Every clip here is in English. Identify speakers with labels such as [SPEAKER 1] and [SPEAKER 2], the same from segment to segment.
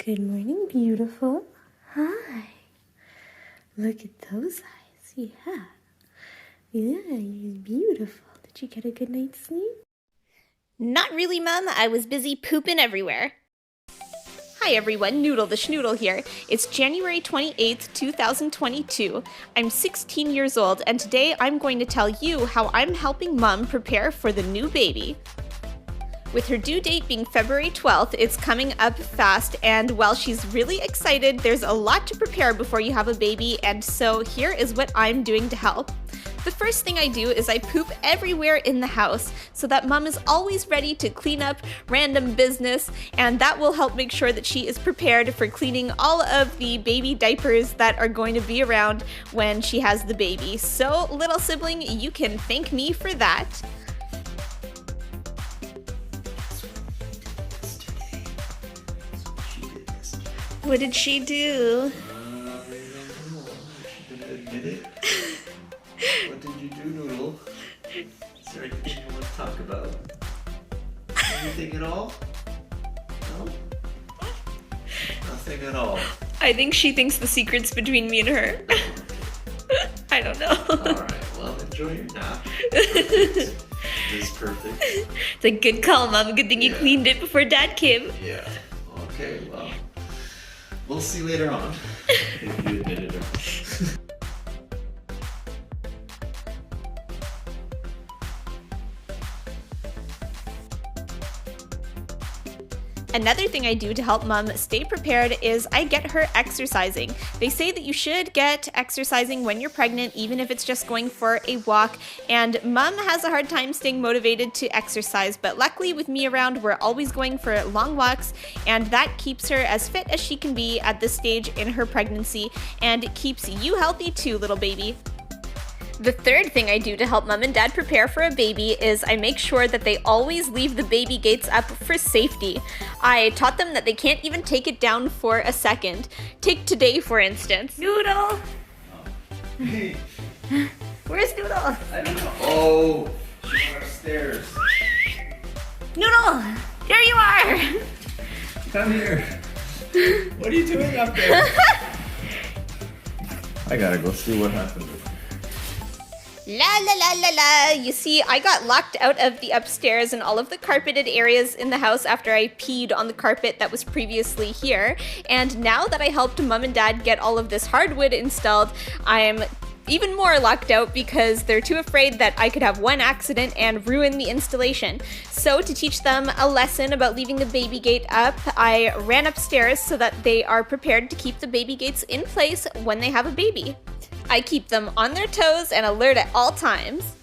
[SPEAKER 1] Good morning, beautiful. Hi. Look at those eyes. Yeah. Yeah, you're beautiful. Did you get a good night's sleep?
[SPEAKER 2] Not really, Mum. I was busy pooping everywhere. Hi everyone, Noodle the Schnoodle here. It's January 28th, 2022. I'm 16 years old, and today I'm going to tell you how I'm helping Mum prepare for the new baby. With her due date being February 12th, it's coming up fast, and while she's really excited, there's a lot to prepare before you have a baby, and so here is what I'm doing to help. The first thing I do is I poop everywhere in the house so that Mum is always ready to clean up random business, and that will help make sure that she is prepared for cleaning all of the baby diapers that are going to be around when she has the baby. So, little sibling, you can thank me for that. What did she do?
[SPEAKER 3] She didn't admit it. What did you do, Noodle? Is there anything you want to talk about? Anything at all? No? Nothing at all.
[SPEAKER 2] I think she thinks the secret's between me and her. I don't know.
[SPEAKER 3] Alright, well, enjoy your nap. It is perfect.
[SPEAKER 2] It's a good call, Mom. Good thing you cleaned it before Dad came.
[SPEAKER 3] Yeah. Okay, well, we'll see later on if you admit it or not.
[SPEAKER 2] Another thing I do to help Mum stay prepared is I get her exercising. They say that you should get exercising when you're pregnant, even if it's just going for a walk, and Mum has a hard time staying motivated to exercise, but luckily with me around, we're always going for long walks, and that keeps her as fit as she can be at this stage in her pregnancy, and it keeps you healthy too, little baby. The third thing I do to help Mum and Dad prepare for a baby is I make sure that they always leave the baby gates up for safety. I taught them that they can't even take it down for a second. Take today, for instance. Noodle!
[SPEAKER 3] Hey,
[SPEAKER 2] Where's Noodle?
[SPEAKER 3] I don't know. Oh, she went upstairs.
[SPEAKER 2] Noodle! There you are!
[SPEAKER 3] Come here. What are you doing up there? I gotta go see what happened.
[SPEAKER 2] La la la la la! You see, I got locked out of the upstairs and all of the carpeted areas in the house after I peed on the carpet that was previously here. And now that I helped Mum and Dad get all of this hardwood installed, I'm even more locked out because they're too afraid that I could have one accident and ruin the installation. So to teach them a lesson about leaving the baby gate up, I ran upstairs so that they are prepared to keep the baby gates in place when they have a baby. I keep them on their toes and alert at all times.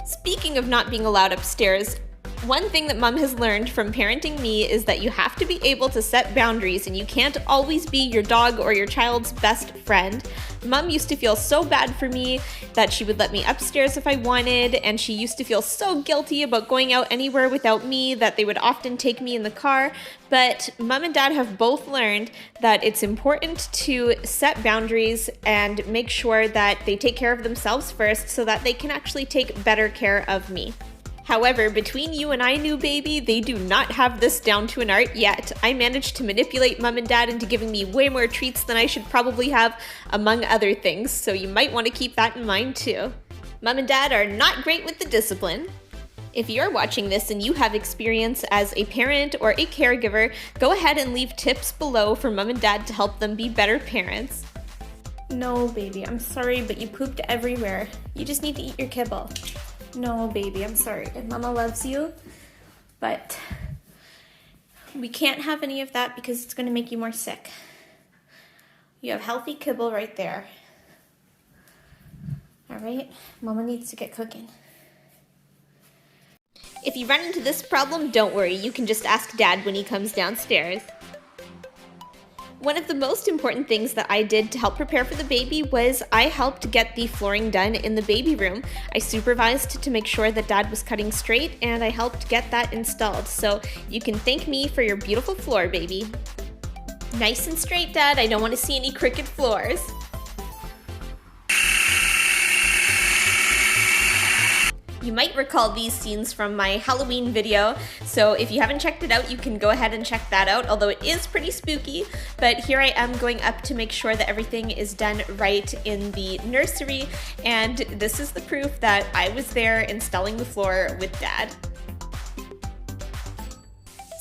[SPEAKER 2] Speaking of not being allowed upstairs, one thing that Mum has learned from parenting me is that you have to be able to set boundaries and you can't always be your dog or your child's best friend. Mum used to feel so bad for me that she would let me upstairs if I wanted, and she used to feel so guilty about going out anywhere without me that they would often take me in the car. But Mum and Dad have both learned that it's important to set boundaries and make sure that they take care of themselves first so that they can actually take better care of me. However, between you and I, new baby, they do not have this down to an art yet. I managed to manipulate Mum and Dad into giving me way more treats than I should probably have, among other things, so you might want to keep that in mind too. Mum and Dad are not great with the discipline. If you're watching this and you have experience as a parent or a caregiver, go ahead and leave tips below for Mum and Dad to help them be better parents.
[SPEAKER 1] No, baby, I'm sorry, but you pooped everywhere. You just need to eat your kibble. No, baby, I'm sorry. Mama loves you, but we can't have any of that because it's going to make you more sick. You have healthy kibble right there. All right? Mama needs to get cooking.
[SPEAKER 2] If you run into this problem, don't worry. You can just ask Dad when he comes downstairs. One of the most important things that I did to help prepare for the baby was I helped get the flooring done in the baby room. I supervised to make sure that Dad was cutting straight, and I helped get that installed. So you can thank me for your beautiful floor, baby. Nice and straight, Dad. I don't want to see any crooked floors. You might recall these scenes from my Halloween video, so if you haven't checked it out, you can go ahead and check that out, although it is pretty spooky. But here I am going up to make sure that everything is done right in the nursery, and this is the proof that I was there installing the floor with Dad.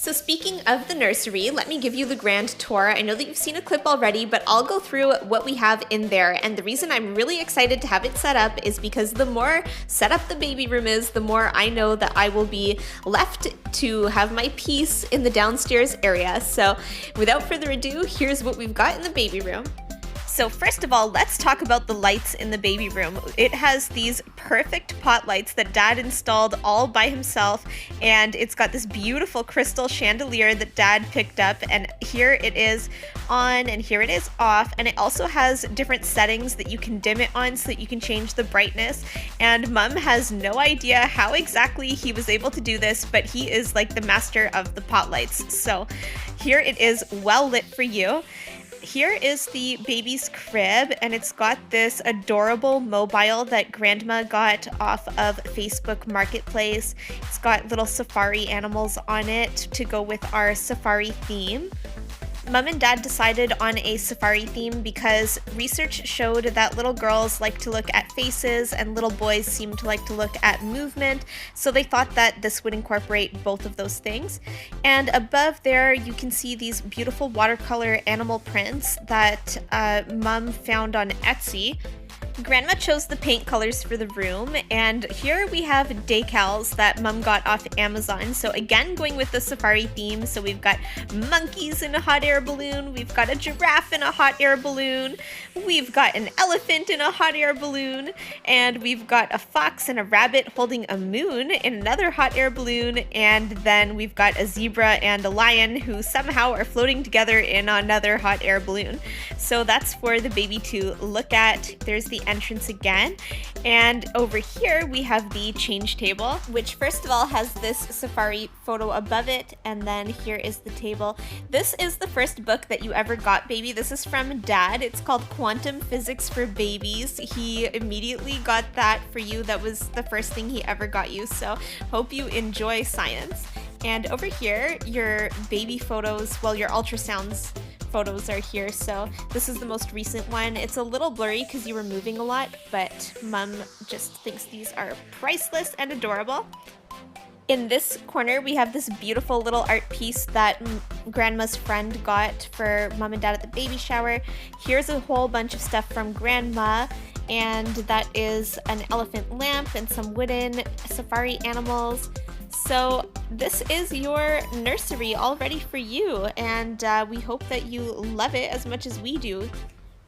[SPEAKER 2] So speaking of the nursery, let me give you the grand tour. I know that you've seen a clip already, but I'll go through what we have in there. And the reason I'm really excited to have it set up is because the more set up the baby room is, the more I know that I will be left to have my peace in the downstairs area. So without further ado, here's what we've got in the baby room. So first of all, let's talk about the lights in the baby room. It has these perfect pot lights that Dad installed all by himself, and it's got this beautiful crystal chandelier that Dad picked up, and here it is on and here it is off, and it also has different settings that you can dim it on so that you can change the brightness. And Mum has no idea how exactly he was able to do this, but he is like the master of the pot lights. So here it is, well lit for you. Here is the baby's crib, and it's got this adorable mobile that Grandma got off of Facebook Marketplace. It's got little safari animals on it to go with our safari theme. Mum and Dad decided on a safari theme because research showed that little girls like to look at faces and little boys seem to like to look at movement, so they thought that this would incorporate both of those things. And above there you can see these beautiful watercolor animal prints that Mum found on Etsy. Grandma chose the paint colors for the room, and here we have decals that Mum got off Amazon. So again, going with the safari theme, so we've got monkeys in a hot air balloon, we've got a giraffe in a hot air balloon, we've got an elephant in a hot air balloon, and we've got a fox and a rabbit holding a moon in another hot air balloon, and then we've got a zebra and a lion who somehow are floating together in another hot air balloon. So that's for the baby to look at. There's the entrance again, and over here we have the change table, which first of all has this safari photo above it, and then here is the table. This is the first book that you ever got, baby. This is from Dad. It's called Quantum Physics for Babies. He immediately got that for you. That was the first thing he ever got you, so hope you enjoy science. And over here, your baby photos, well, your ultrasounds photos are here. So this is the most recent one. It's a little blurry because you were moving a lot, but Mum just thinks these are priceless and adorable. In this corner, we have this beautiful little art piece that Grandma's friend got for Mum and Dad at the baby shower. Here's a whole bunch of stuff from Grandma, and that is an elephant lamp and some wooden safari animals. So this is your nursery all ready for you, and we hope that you love it as much as we do.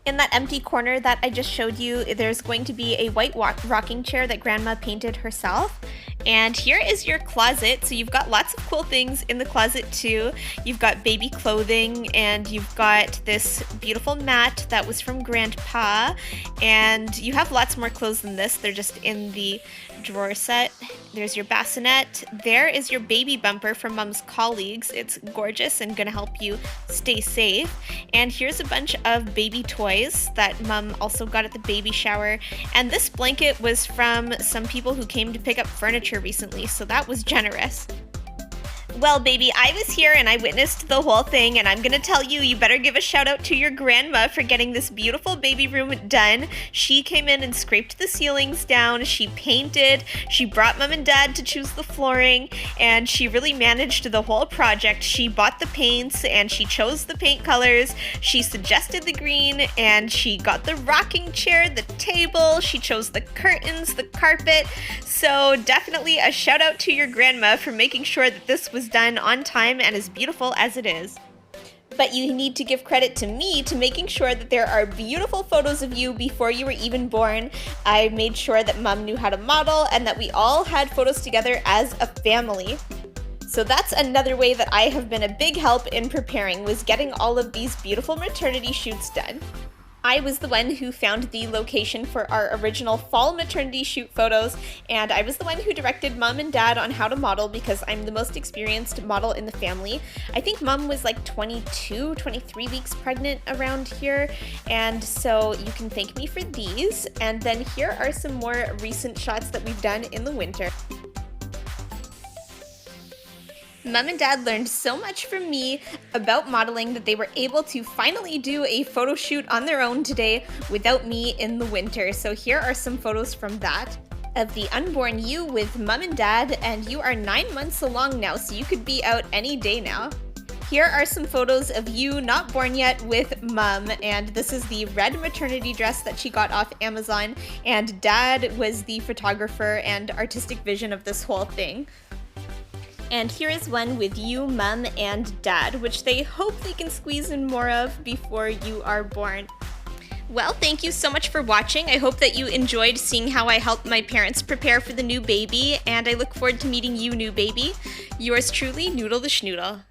[SPEAKER 2] In that empty corner that I just showed you, there's going to be a white rocking chair that Grandma painted herself. And here is your closet. So you've got lots of cool things in the closet too. You've got baby clothing, and you've got this beautiful mat that was from Grandpa. And you have lots more clothes than this. They're just in the drawer set. There's your bassinet. There is your baby bumper from Mum's colleagues. It's gorgeous and gonna help you stay safe. And here's a bunch of baby toys that Mum also got at the baby shower. And this blanket was from some people who came to pick up furniture recently, so that was generous. Well, baby, I was here and I witnessed the whole thing, and I'm gonna tell you, you better give a shout out to your grandma for getting this beautiful baby room done. She came in and scraped the ceilings down, she painted, she brought Mum and Dad to choose the flooring, and she really managed the whole project. She bought the paints and she chose the paint colors, she suggested the green, and she got the rocking chair, the table, she chose the curtains, the carpet. So definitely a shout out to your grandma for making sure that this was done on time and as beautiful as it is. But you need to give credit to me to making sure that there are beautiful photos of you before you were even born. I made sure that Mum knew how to model and that we all had photos together as a family. So that's another way that I have been a big help in preparing, was getting all of these beautiful maternity shoots done. I was the one who found the location for our original fall maternity shoot photos, and I was the one who directed Mom and Dad on how to model because I'm the most experienced model in the family. I think Mom was like 22, 23 weeks pregnant around here, and so you can thank me for these. And then here are some more recent shots that we've done in the winter. Mom and Dad learned so much from me about modeling that they were able to finally do a photo shoot on their own today without me in the winter. So here are some photos from that of the unborn you with Mom and Dad, and you are 9 months along now, so you could be out any day now. Here are some photos of you not born yet with Mom, and this is the red maternity dress that she got off Amazon, and Dad was the photographer and artistic vision of this whole thing. And here is one with you, Mom, and Dad, which they hope they can squeeze in more of before you are born. Well, thank you so much for watching. I hope that you enjoyed seeing how I helped my parents prepare for the new baby, and I look forward to meeting you, new baby. Yours truly, Noodle the Schnoodle.